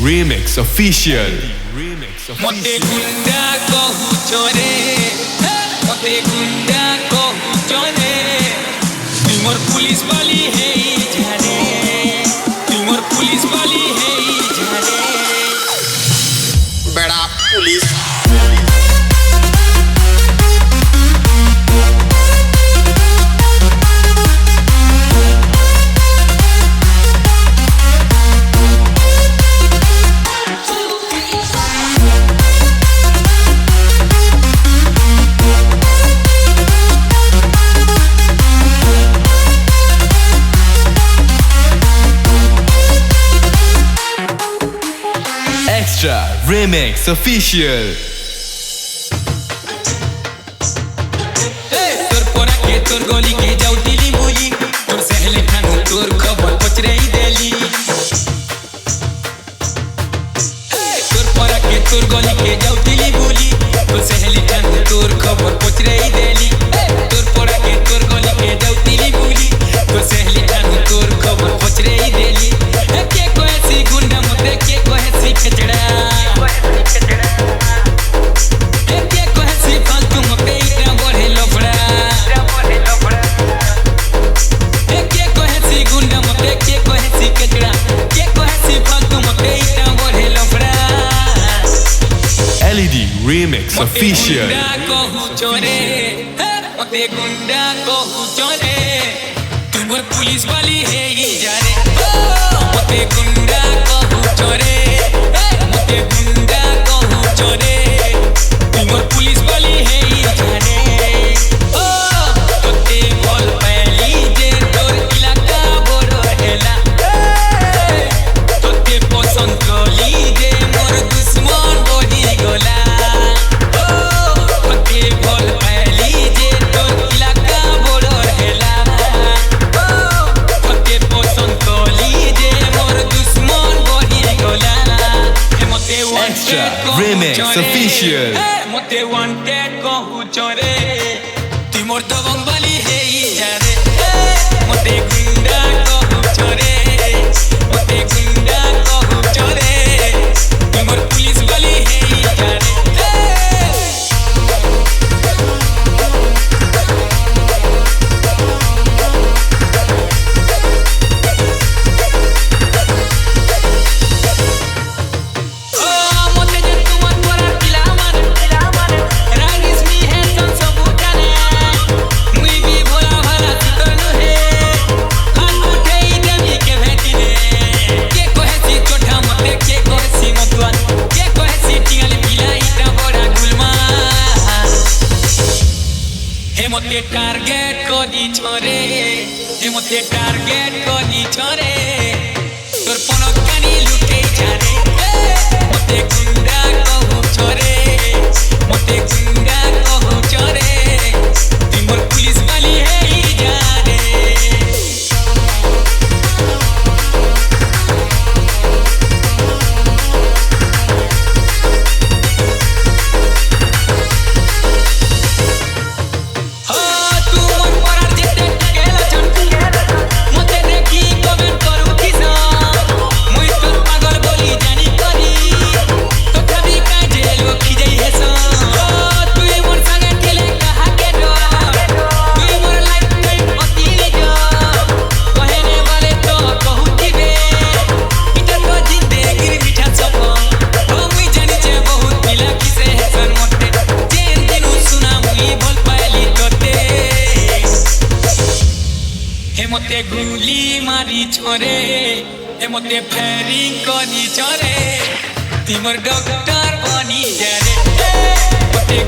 Remix Official. मते गुंडा कहू चोरे मते गुंडा कहू चोरे तुमर पुलिस वाली है जाने तुमर पुलिस वाली है जाने बड़ा पुलिस Extra Remix Official. तोर पोरा के तोर गोली के जाऊ दिली बोली तोर सहले ठानु तोर खबर पचरे ही देली तोर पोरा के तोर गोली के जाऊ दिली बोली तोर सहले ठानु तोर खबर पचरे ही देली तोर पोरा के तोर गोली के जाऊ दिली बोली तोर सहले ठानु तोर खबर पचरे ही देली के को ऐसी गुंडा मते के को ऐसी खचड़ा के को ऐसी फालतू मते इतना बढ़े लफड़ा के को ऐसी गुंडा मते के को ऐसी खचड़ा के को ऐसी फालतू मते इतना बढ़े लफड़ा LED Remix Official. कहू चोरे मते गुंडा कहू चोरे तुमर पुलिस वाली है ही जाने मते गुंडा कहू चोरे मते गुंडा कहू चोरे तुमर पुलिस वाली है ही जाने तोते बोल पहली जे तोर इलाका बोरो हेला तोते पसंद कली जे मोर दुश्मन बनी गोला तोते बोल पहली जे तोर इलाका बोरो हेला तोते पसंद कली जे मोर दुश्मन बनी गोला मते Extra Remix Official. मते वांटेड कहू चोरे तुमर दबंग वाली है ही जाने मते गुंडा कहू चोरे मते गुंडा कहू चोरे तुमर पुलिस वाली है ही जाने मते टारगेट करी छोरे मते टारगेट करी छोरे तोर पनक कानी लुटे जाने मते गुंडा कहू छोरे मते गुंडा कहू छोरे तुमर पुलिस वाली है ही जाने मते गुली मारी छोरे मते फायरिंग करी छोरे तिमर डॉक्टर बनी जाने मते